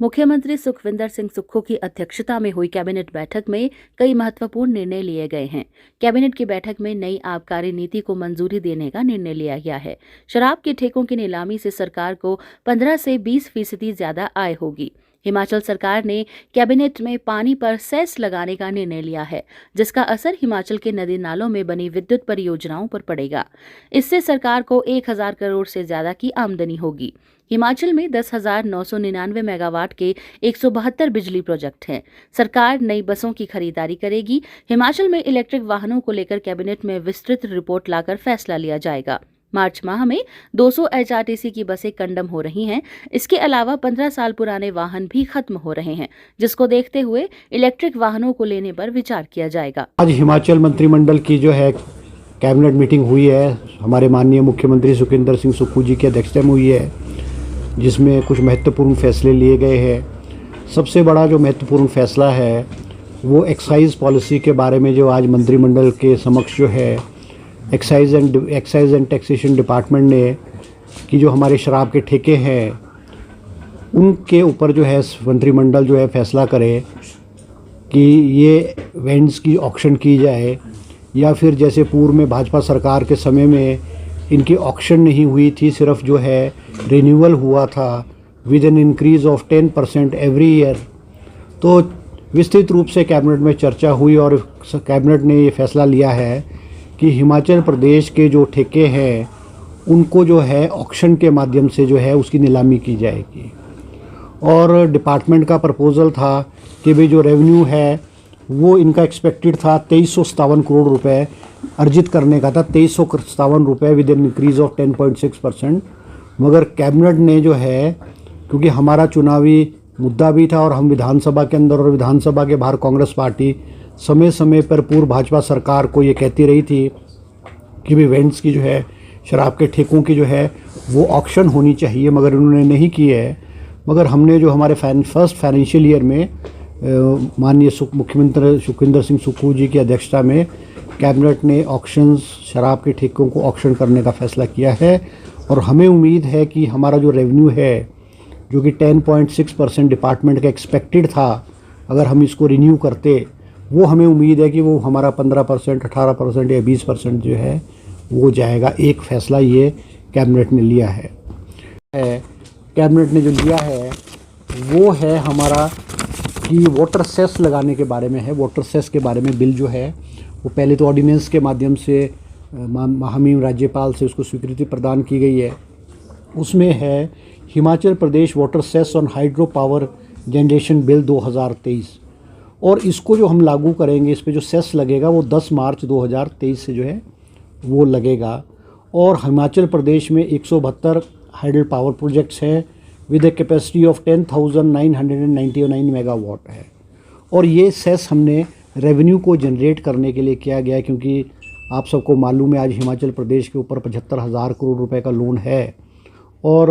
मुख्यमंत्री सुखविंदर सिंह सुक्खू की अध्यक्षता में हुई कैबिनेट बैठक में कई महत्वपूर्ण निर्णय लिए गए हैं। कैबिनेट की बैठक में नई आबकारी नीति को मंजूरी देने का निर्णय लिया गया है। शराब के ठेकों की नीलामी से सरकार को 15 से 20% ज्यादा आय होगी। हिमाचल सरकार ने कैबिनेट में पानी पर सेस लगाने का निर्णय लिया है, जिसका असर हिमाचल के नदी नालों में बनी विद्युत परियोजनाओं पर पड़ेगा। इससे सरकार को 1000 करोड़ से ज्यादा की आमदनी होगी। हिमाचल में 10,999 मेगावाट के 172 बिजली प्रोजेक्ट हैं। सरकार नई बसों की खरीदारी करेगी। हिमाचल में इलेक्ट्रिक वाहनों को लेकर कैबिनेट में विस्तृत रिपोर्ट लाकर फैसला लिया जाएगा। मार्च माह में 200 HRTC की बसें कंडम हो रही हैं। इसके अलावा 15 साल पुराने वाहन भी खत्म हो रहे हैं, जिसको देखते हुए इलेक्ट्रिक वाहनों को लेने पर विचार किया जाएगा। आज हिमाचल मंत्रिमंडल की जो है कैबिनेट मीटिंग हुई है, हमारे माननीय मुख्यमंत्री सुखविंदर सिंह सुक्खू जी की अध्यक्षता में हुई है, जिसमें कुछ महत्वपूर्ण फैसले लिए गए हैं। सबसे बड़ा जो महत्वपूर्ण फैसला है वो एक्साइज पॉलिसी के बारे में, जो आज मंत्रिमंडल के समक्ष जो है एक्साइज एंड टैक्सेशन डिपार्टमेंट ने कि जो हमारे शराब के ठेके हैं उनके ऊपर जो है मंत्रिमंडल जो है फैसला करे कि ये वेंड्स की ऑक्शन की जाए, या फिर जैसे पूर्व में भाजपा सरकार के समय में इनकी ऑक्शन नहीं हुई थी, सिर्फ जो है रिन्यूअल हुआ था with an increase of 10% every year. तो विस्तृत रूप से कैबिनेट में चर्चा हुई और कैबिनेट ने ये फैसला लिया है कि हिमाचल प्रदेश के जो ठेके हैं उनको जो है ऑक्शन के माध्यम से जो है उसकी नीलामी की जाएगी। और डिपार्टमेंट का प्रपोज़ल था कि भाई जो रेवेन्यू है वो इनका एक्सपेक्टेड था 2357 करोड़ रुपए अर्जित करने का था, 2357 रुपये विद एन इंक्रीज ऑफ 10.6%। मगर कैबिनेट ने जो है, क्योंकि हमारा चुनावी मुद्दा भी था और हम विधानसभा के अंदर और विधानसभा के बाहर कांग्रेस पार्टी समय समय पर पूर्व भाजपा सरकार को ये कहती रही थी कि भाई वेंड्स की जो है शराब के ठेकों की जो है वो ऑक्शन होनी चाहिए, मगर उन्होंने नहीं की है। मगर हमने जो हमारे फर्स्ट फाइनेंशियल ईयर में माननीय मुख्यमंत्री सुखविंदर सिंह सुक्खू जी की अध्यक्षता में कैबिनेट ने ऑक्शंस शराब के ठेकों को ऑक्शन करने का फैसला किया है। और हमें उम्मीद है कि हमारा जो रेवेन्यू है, जो कि 10.6% डिपार्टमेंट का एक्सपेक्टेड था, अगर हम इसको रिन्यू करते, वो हमें उम्मीद है कि वो हमारा 15%, 18% या 20% जो है वो जाएगा। एक फ़ैसला ये कैबिनेट ने लिया है। कैबिनेट ने जो लिया है वो है हमारा कि वाटर सेस लगाने के बारे में है। वाटर सेस के बारे में बिल जो है वो पहले तो ऑर्डिनेंस के माध्यम से महामहिम राज्यपाल से उसको स्वीकृति प्रदान की गई है। उसमें है Himachal Pradesh water cess on hydro power generation bill 2023, और इसको जो हम लागू करेंगे, इस पे जो सेस लगेगा वो 10 मार्च 2023 से जो है वो लगेगा। और हिमाचल प्रदेश में 172 हाइडल पावर प्रोजेक्ट्स हैं with a capacity of 10,999 megawatt है। और ये सेस हमने रेवेन्यू को जनरेट करने के लिए किया गया है, क्योंकि आप सबको मालूम है आज हिमाचल प्रदेश के ऊपर 75,000 करोड़ रुपए का लोन है और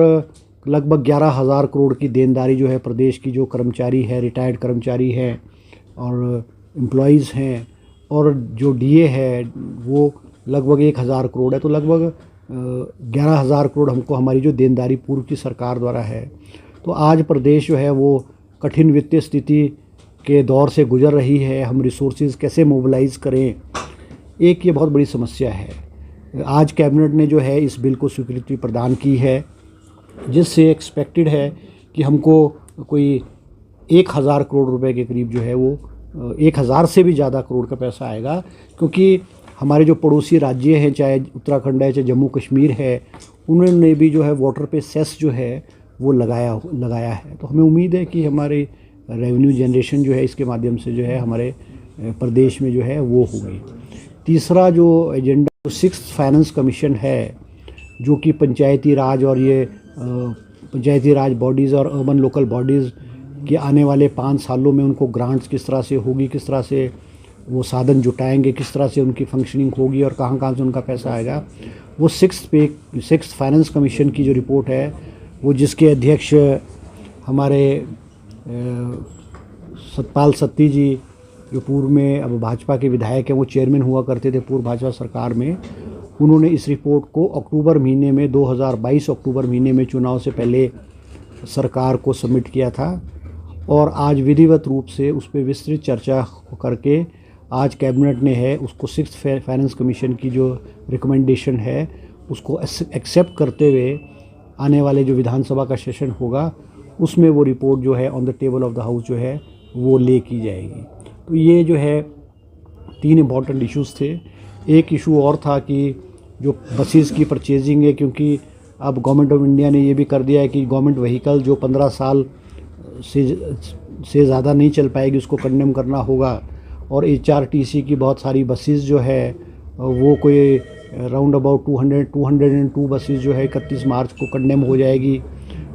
लगभग 11,000 करोड़ की देनदारी जो है प्रदेश की जो कर्मचारी है, रिटायर्ड कर्मचारी हैं और एम्प्लॉयज़ हैं, और जो डीए है वो लगभग 1,000 करोड़ है। तो लगभग 11,000 करोड़ हमको हमारी जो देनदारी पूर्व की सरकार द्वारा है। तो आज प्रदेश जो है वो कठिन वित्तीय स्थिति के दौर से गुजर रही है। हम रिसोर्सेज कैसे मोबिलाइज़ करें, एक ये बहुत बड़ी समस्या है। आज कैबिनेट ने जो है इस बिल को स्वीकृति प्रदान की है, जिससे एक्सपेक्टेड है कि हमको कोई 1,000 करोड़ रुपए के करीब जो है वो 1,000 से भी ज़्यादा करोड़ का पैसा आएगा। क्योंकि हमारे जो पड़ोसी राज्य हैं, चाहे उत्तराखंड है, चाहे जम्मू कश्मीर है, उन्होंने भी जो है वाटर पे सेस जो है वो लगाया है। तो हमें उम्मीद है कि हमारे रेवेन्यू जनरेशन जो है इसके माध्यम से जो है हमारे प्रदेश में जो है वो होगी। तीसरा जो एजेंडा 6th फाइनेंस कमीशन है, जो कि पंचायती राज और ये पंचायती राज बॉडीज़ और अर्बन लोकल बॉडीज़ कि आने वाले 5 सालों में उनको ग्रांट्स किस तरह से होगी, किस तरह से वो साधन जुटाएंगे, किस तरह से उनकी फंक्शनिंग होगी और कहाँ से उनका पैसा आएगा, वो 6th फाइनेंस कमीशन की जो रिपोर्ट है वो, जिसके अध्यक्ष हमारे सतपाल सत्ती जी, जो पूर्व में अब भाजपा के विधायक हैं, वो चेयरमैन हुआ करते थे पूर्व भाजपा सरकार में। उन्होंने इस रिपोर्ट को अक्टूबर महीने में 2022 अक्टूबर महीने में चुनाव से पहले सरकार को सबमिट किया था। और आज विधिवत रूप से उस पर विस्तृत चर्चा करके आज कैबिनेट ने है उसको 6th फाइनेंस कमीशन की जो रिकमेंडेशन है उसको एक्सेप्ट करते हुए आने वाले जो विधानसभा का सेशन होगा उसमें वो रिपोर्ट जो है on the table of the house जो है वो ले की जाएगी। तो ये जो है 3 इम्पॉर्टेंट इश्यूज़ थे। एक इशू और था कि जो बसेस की परचेजिंग है, क्योंकि अब गवर्नमेंट ऑफ इंडिया ने ये भी कर दिया है कि गवर्नमेंट व्हीकल जो 15 साल से ज़्यादा नहीं चल पाएगी उसको कंडेम करना होगा। और HRTC की बहुत सारी बसेस जो है वो कोई राउंड अबाउट 202 बसेस जो है 31 मार्च को कंडेम हो जाएगी।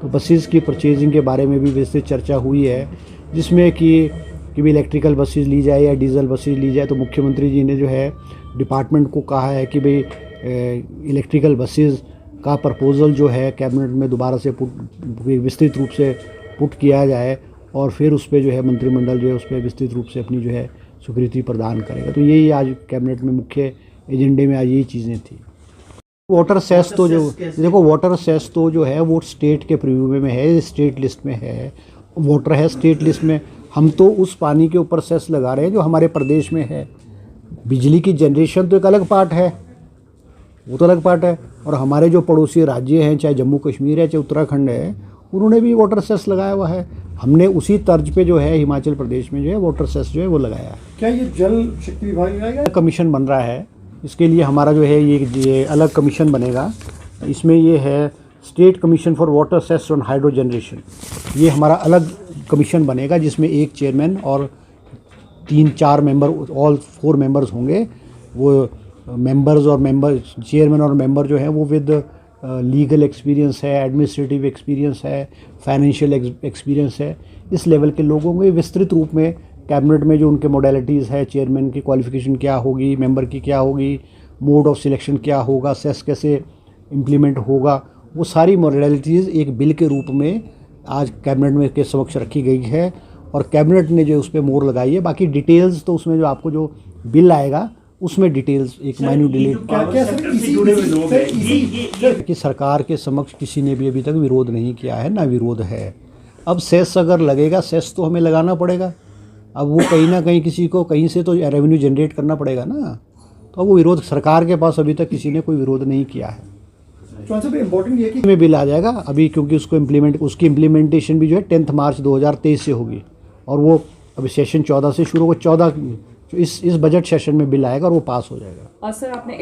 तो बसेस की परचेजिंग के बारे में भी विस्तृत चर्चा हुई है, जिसमें कि भी इलेक्ट्रिकल बसेस ली जाए या डीजल बसेस ली जाए। तो मुख्यमंत्री जी ने जो है डिपार्टमेंट को कहा है कि भाई इलेक्ट्रिकल बसेस का प्रपोज़ल जो है कैबिनेट में दोबारा से विस्तृत रूप से पुट किया जाए और फिर उस पर जो है मंत्रिमंडल जो है उस पर विस्तृत रूप से अपनी जो है स्वीकृति प्रदान करेगा। तो यही आज कैबिनेट में मुख्य एजेंडे में आज यही चीज़ें थी। वाटर सेस तो जो देखो वाटर सेस तो जो है वो स्टेट के प्रीव्यू में है, स्टेट लिस्ट में है, वाटर है स्टेट लिस्ट में। हम तो उस पानी के ऊपर सेस लगा रहे हैं जो हमारे प्रदेश में है। बिजली की जनरेशन तो एक अलग पार्ट है, वो तो अलग पार्ट है। और हमारे जो पड़ोसी राज्य हैं, चाहे जम्मू कश्मीर है चाहे उत्तराखंड है, उन्होंने भी वाटर सेस लगाया हुआ है। हमने उसी तर्ज पे जो है हिमाचल प्रदेश में जो है वाटर सेस जो है वो लगाया है। क्या ये जल शक्ति विभाग लगाएगा? कमीशन बन रहा है, इसके लिए हमारा जो है ये अलग कमीशन बनेगा। इसमें ये है state commission for water cess on hydro generation, ये हमारा अलग कमीशन बनेगा जिसमें एक चेयरमैन और 3-4 मेंबर, ऑल 4 मेंबर्स होंगे। वो चेयरमैन और मेंबर जो है वो विद लीगल एक्सपीरियंस है, एडमिनिस्ट्रेटिव एक्सपीरियंस है, फाइनेंशियल एक्सपीरियंस है, इस लेवल के लोगों को विस्तृत रूप में कैबिनेट में जो उनके मॉडलिटीज़ है, चेयरमैन की क्वालिफिकेशन क्या होगी, मेंबर की क्या होगी, मोड ऑफ सिलेक्शन क्या होगा, सेस कैसे इम्प्लीमेंट होगा, वो सारी मॉडलिटीज़ एक बिल के रूप में आज कैबिनेट में के समक्ष रखी गई है और कैबिनेट ने जो उस पर मोहर लगाई है। बाकी डिटेल्स तो उसमें जो आपको जो बिल आएगा उसमें डिटेल्स एक माइन्यूट कि सरकार के समक्ष किसी ने भी अभी तक विरोध नहीं किया है, ना विरोध है। अब सेस अगर लगेगा, सेस तो हमें लगाना पड़ेगा। अब वो कहीं ना कहीं किसी को कहीं से तो रेवेन्यू जनरेट करना पड़ेगा ना, तो वो विरोध सरकार के पास अभी तक किसी ने कोई विरोध नहीं किया है। इम्पोर्टेंट ये कि में बिल आ जाएगा अभी, क्योंकि उसकी इम्प्लीमेंटेशन भी जो है 10 मार्च 2023 से होगी और वो अभी सेशन 14 से शुरू होगा। 14 इस बजट सेशन में बिल आएगा और वो पास हो जाएगा। और सर आपने